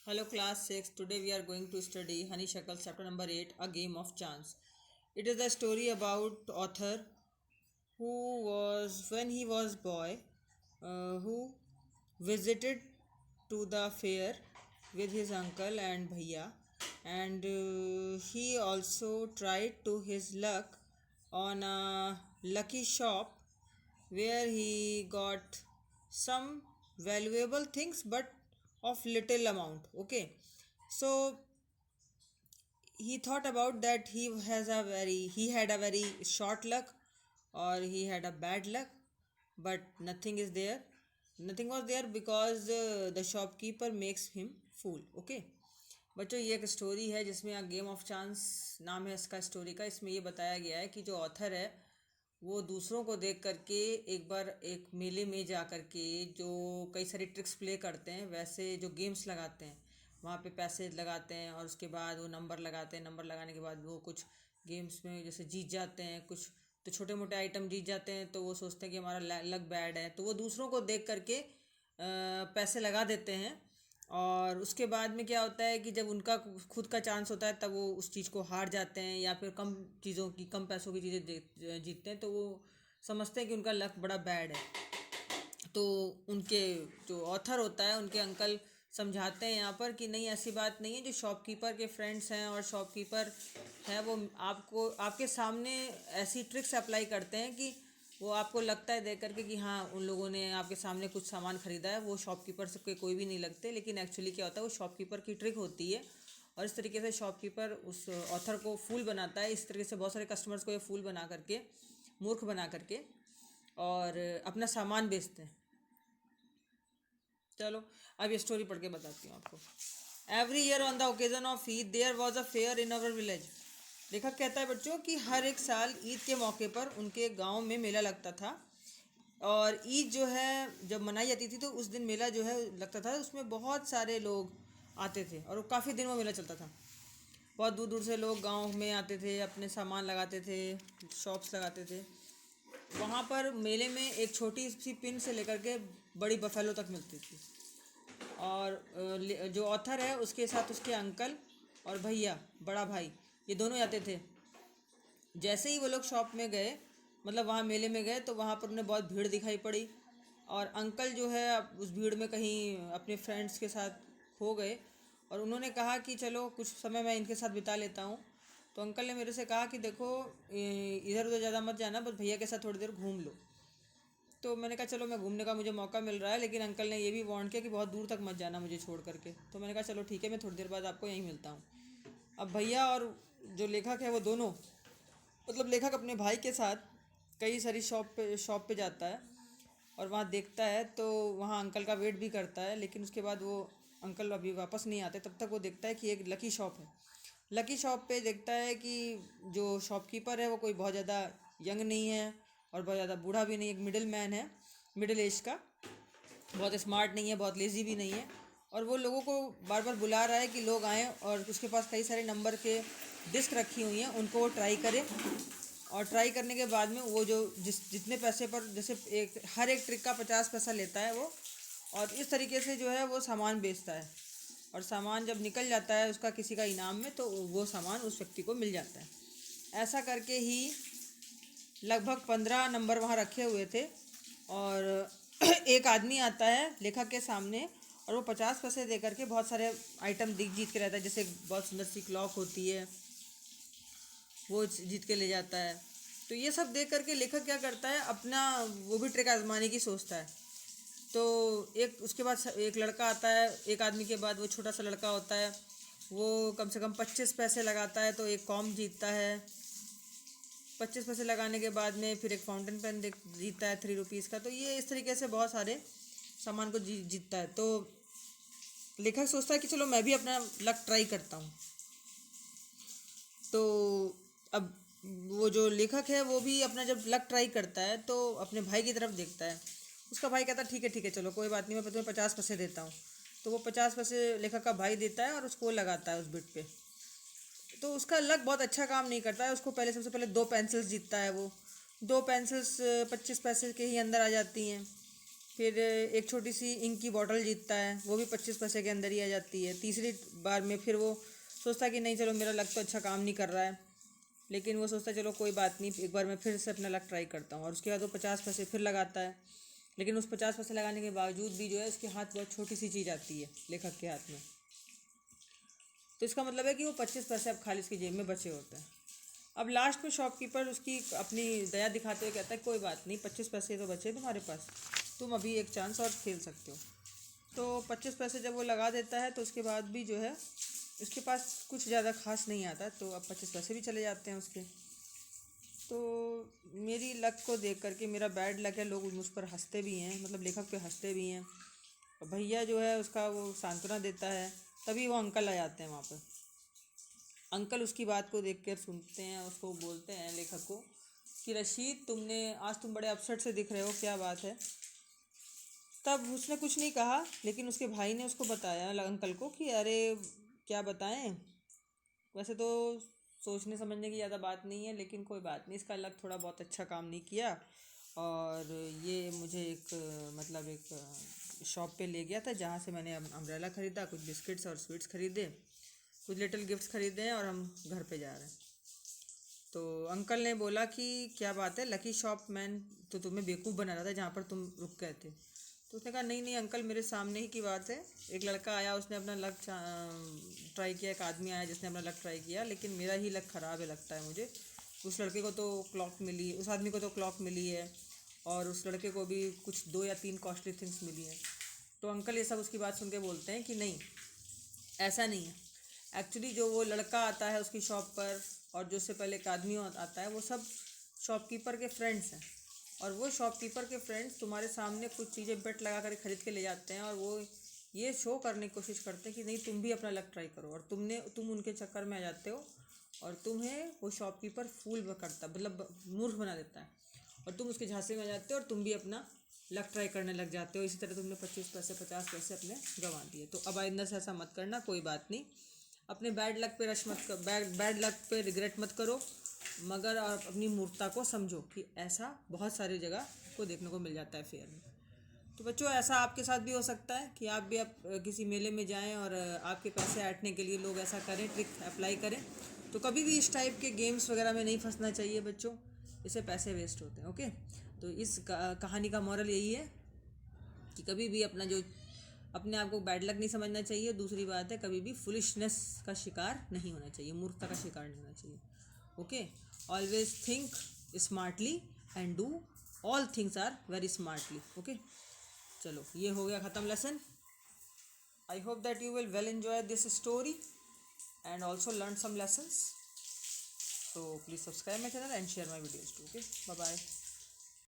Hello class 6. Today we are going to study Honey Shackles chapter number 8, A Game of Chance. It is the story about author who was when he was boy who visited to the fair with his uncle and bhaiya, and he also tried to his luck on a lucky shop where he got some valuable things but of little amount. Okay, so he thought about that he had a very short luck, or he had a bad luck, but nothing was there because the shopkeeper makes him fool. Okay, बच्चों ये एक story है जिसमें game of chance नाम है इसका story का। इसमें ये बताया गया है कि जो ऑथर है वो दूसरों को देख करके एक बार एक मेले में जा करके जो कई सारी ट्रिक्स प्ले करते हैं, वैसे जो गेम्स लगाते हैं वहाँ पे पैसे लगाते हैं और उसके बाद वो नंबर लगाते हैं। नंबर लगाने के बाद वो कुछ गेम्स में जैसे जीत जाते हैं, कुछ तो छोटे मोटे आइटम जीत जाते हैं, तो वो सोचते हैं कि हमारा लक बैड है, तो वो दूसरों को देख करके पैसे लगा देते हैं। और उसके बाद में क्या होता है कि जब उनका खुद का चांस होता है तब वो उस चीज़ को हार जाते हैं, या फिर कम पैसों की चीज़ें जीतते हैं, तो वो समझते हैं कि उनका लक बड़ा बैड है। तो उनके जो ऑथर होता है उनके अंकल समझाते हैं यहाँ पर कि नहीं, ऐसी बात नहीं है। जो शॉपकीपर के फ्रेंड्स हैं और शॉपकीपर हैं वो आपको आपके सामने ऐसी ट्रिक्स अप्लाई करते हैं कि वो आपको लगता है देख करके कि हाँ उन लोगों ने आपके सामने कुछ सामान खरीदा है, वो शॉपकीपर से कोई भी नहीं लगते, लेकिन एक्चुअली क्या होता है वो शॉपकीपर की ट्रिक होती है। और इस तरीके से शॉपकीपर उस ऑथर को फूल बनाता है। इस तरीके से बहुत सारे कस्टमर्स को ये फूल बना करके, मूर्ख बना करके, और अपना सामान बेचते हैं। चलो अब ये स्टोरी पढ़ के बताती हूँ आपको। Every year on the occasion of Eid there was a fair in our village. लेखक कहता है बच्चों कि हर एक साल ईद के मौके पर उनके गांव में मेला लगता था। और ईद जो है जब मनाई जाती थी तो उस दिन मेला जो है लगता था, उसमें बहुत सारे लोग आते थे और काफ़ी दिन वो मेला चलता था। बहुत दूर दूर से लोग गांव में आते थे, अपने सामान लगाते थे, शॉप्स लगाते थे। वहाँ पर मेले में एक छोटी सी पिन से लेकर के बड़ी बफेलो तक मिलती थी। और जो ऑथर है उसके साथ उसके अंकल और भैया, बड़ा भाई, ये दोनों जाते थे। जैसे ही वो लोग शॉप में गए, मतलब वहाँ मेले में गए, तो वहाँ पर उन्हें बहुत भीड़ दिखाई पड़ी। और अंकल जो है उस भीड़ में कहीं अपने फ्रेंड्स के साथ खो गए, और उन्होंने कहा कि चलो कुछ समय मैं इनके साथ बिता लेता हूँ। तो अंकल ने मेरे से कहा कि देखो इधर उधर ज़्यादा मत जाना, बस भैया के साथ थोड़ी देर घूम लो। तो मैंने कहा चलो मैं घूमने का मुझे मौका मिल रहा है, लेकिन अंकल ने ये भी वार्न किया कि बहुत दूर तक मत जाना मुझे छोड़ करके। तो मैंने कहा चलो ठीक है, मैं थोड़ी देर बाद आपको यहीं मिलता हूँ। अब भैया और जो लेखक है वो दोनों, मतलब लेखक अपने भाई के साथ कई सारी शॉप पे जाता है और वहाँ देखता है, तो वहाँ अंकल का वेट भी करता है, लेकिन उसके बाद वो अंकल अभी वापस नहीं आते, तब तक वो देखता है कि एक लकी शॉप है। लकी शॉप पे देखता है कि जो शॉपकीपर है वो कोई बहुत ज़्यादा यंग नहीं है और बहुत ज़्यादा बूढ़ा भी नहीं, एक मिडिल मैन है, मिडिल एज का। बहुत स्मार्ट नहीं है, बहुत लेज़ी भी नहीं है। और वो लोगों को बार बार बुला रहा है कि लोग आएँ, और उसके पास कई सारे नंबर के डिस्क रखी हुई हैं, उनको वो ट्राई करें। और ट्राई करने के बाद में वो जो जितने पैसे पर, जैसे हर एक ट्रिक का 50 पैसा लेता है वो, और इस तरीके से जो है वो सामान बेचता है। और सामान जब निकल जाता है उसका किसी का इनाम में, तो वो सामान उस व्यक्ति को मिल जाता है। ऐसा करके ही लगभग 15 नंबर वहाँ रखे हुए थे। और एक आदमी आता है लेखक के सामने, और वो 50 पैसे दे करके बहुत सारे आइटम जीत के रहता है। जैसे बहुत सुंदर सी क्लॉक होती है, वो जीत के ले जाता है। तो ये सब देख करके लेखक क्या करता है, अपना वो भी ट्रिक आजमाने की सोचता है। तो एक उसके बाद एक लड़का आता है, एक आदमी के बाद वो छोटा सा लड़का होता है, वो कम से कम 25 पैसे लगाता है, तो एक कॉम जीतता है। 25 पैसे लगाने के बाद में फिर एक फाउंटेन पेन जीतता है 3 रुपीज़ का। तो ये इस तरीके से बहुत सारे सामान को जीतता है। तो लेखक सोचता है कि चलो मैं भी अपना लक ट्राई करता हूँ। तो अब वो जो लेखक है वो भी अपना जब लक ट्राई करता है तो अपने भाई की तरफ देखता है। उसका भाई कहता है ठीक है चलो कोई बात नहीं, मैं तुम्हें 50 पैसे देता हूँ। तो वो 50 पैसे लेखक का भाई देता है और उसको लगाता है उस बिट पे। तो उसका लक बहुत अच्छा काम नहीं करता है। उसको सबसे पहले 2 पेंसिल्स जीतता है वो। 2 पेंसिल्स 25 पैसे के ही अंदर आ जाती हैं। फिर एक छोटी सी इंक की बॉटल जीतता है, वो भी 25 पैसे के अंदर ही आ जाती है। तीसरी बार में फिर वो सोचता है कि नहीं चलो मेरा लक तो अच्छा काम नहीं कर रहा है, लेकिन वो सोचता है चलो कोई बात नहीं, एक बार मैं फिर से अपना लक ट्राई करता हूँ। और उसके बाद वो 50 पैसे फिर लगाता है, लेकिन उस 50 पैसे लगाने के बावजूद भी जो है उसके हाथ बहुत छोटी सी चीज़ आती है लेखक के हाथ में। तो इसका मतलब है कि वो 25 पैसे अब खाली उसकी जेब में बचे होते हैं। अब लास्ट में शॉपकीपर उसकी अपनी दया दिखाते हुए कहता है कोई बात नहीं, 25 पैसे तो बचे तुम्हारे पास, तुम अभी एक चांस और खेल सकते हो। तो 25 पैसे जब वो लगा देता है तो उसके बाद भी जो है उसके पास कुछ ज़्यादा खास नहीं आता, तो अब 25 पैसे भी चले जाते हैं उसके। तो मेरी लक को देख करके, मेरा बैड लक है, लोग मुझ पर हंसते भी हैं, मतलब लेखक पे हंसते भी हैं। और भैया जो है उसका वो सांत्वना देता है, तभी वो अंकल आ जाते हैं वहाँ पर। अंकल उसकी बात को देख कर सुनते हैं, उसको बोलते हैं लेखक को कि रशीद तुम बड़े अपसेट से दिख रहे हो, क्या बात है। तब उसने कुछ नहीं कहा, लेकिन उसके भाई ने उसको बताया अंकल को कि अरे क्या बताएं, वैसे तो सोचने समझने की ज़्यादा बात नहीं है, लेकिन कोई बात नहीं, इसका लक थोड़ा बहुत अच्छा काम नहीं किया। और ये मुझे मतलब एक शॉप पे ले गया था जहाँ से मैंने अम्ब्रेला ख़रीदा, कुछ बिस्किट्स और स्वीट्स खरीदे, कुछ लिटिल गिफ्ट्स खरीदे हैं, और हम घर पे जा रहे हैं। तो अंकल ने बोला कि क्या बात है लकी शॉप, मैन तो तुम्हें बेवकूफ़ बना रहा था जहाँ पर तुम रुक गए थे। तो उसने कहा नहीं नहीं अंकल, मेरे सामने ही की बात है, एक लड़का आया, उसने अपना लक ट्राई किया, एक आदमी आया जिसने अपना लक ट्राई किया, लेकिन मेरा ही लक ख़राब है लगता है मुझे। उस लड़के को तो क्लॉक मिली, उस आदमी को तो क्लॉक मिली है, और उस लड़के को भी कुछ 2 या 3 कॉस्टली थिंग्स मिली हैं। तो अंकल ये सब उसकी बात सुन के बोलते हैं कि नहीं, ऐसा नहीं है। एक्चुअली जो वो लड़का आता है उसकी शॉप पर, और जो उससे पहले एक आदमी आता है, वो सब शॉपकीपर के फ्रेंड्स हैं। और वो शॉपकीपर के फ्रेंड्स तुम्हारे सामने कुछ चीज़ें बेट लगा कर खरीद के ले जाते हैं, और वो ये शो करने की कोशिश करते हैं कि नहीं तुम भी अपना लक ट्राई करो, और तुम उनके चक्कर में आ जाते हो, और तुम्हें वो शॉपकीपर फूल करता, मतलब मूर्ख बना देता है, और तुम उसके झांसे में आ जाते हो, और तुम भी अपना लक ट्राई करने लग जाते हो। इसी तरह तुमने 25 पैसे 50 पैसे अपने गंवा दिए। तो अब आइंदा से ऐसा मत करना, कोई बात नहीं, अपने बैड लक पे रश मत कर, बैड लक पे रिग्रेट मत करो, मगर आप अपनी मूर्खता को समझो कि ऐसा बहुत सारी जगह को देखने को मिल जाता है फेयर में। तो बच्चों ऐसा आपके साथ भी हो सकता है कि आप भी किसी मेले में जाएं और आपके पैसे ऐंठने के लिए लोग ऐसा करें, ट्रिक अप्लाई करें। तो कभी भी इस टाइप के गेम्स वगैरह में नहीं फंसना चाहिए बच्चों, इससे पैसे वेस्ट होते हैं। ओके, तो इस कहानी का मॉरल यही है कि कभी भी अपने आप को बैड लक नहीं समझना चाहिए। दूसरी बात है, कभी भी फुलिशनेस का शिकार नहीं होना चाहिए, मूर्खता का शिकार नहीं होना चाहिए। Okay, always think smartly and do all things are very smartly. Okay, चलो ये हो गया ख़त्म lesson. I hope that you will well enjoy this story and also learn some lessons. So please subscribe my channel and share my videos too. Okay, bye bye.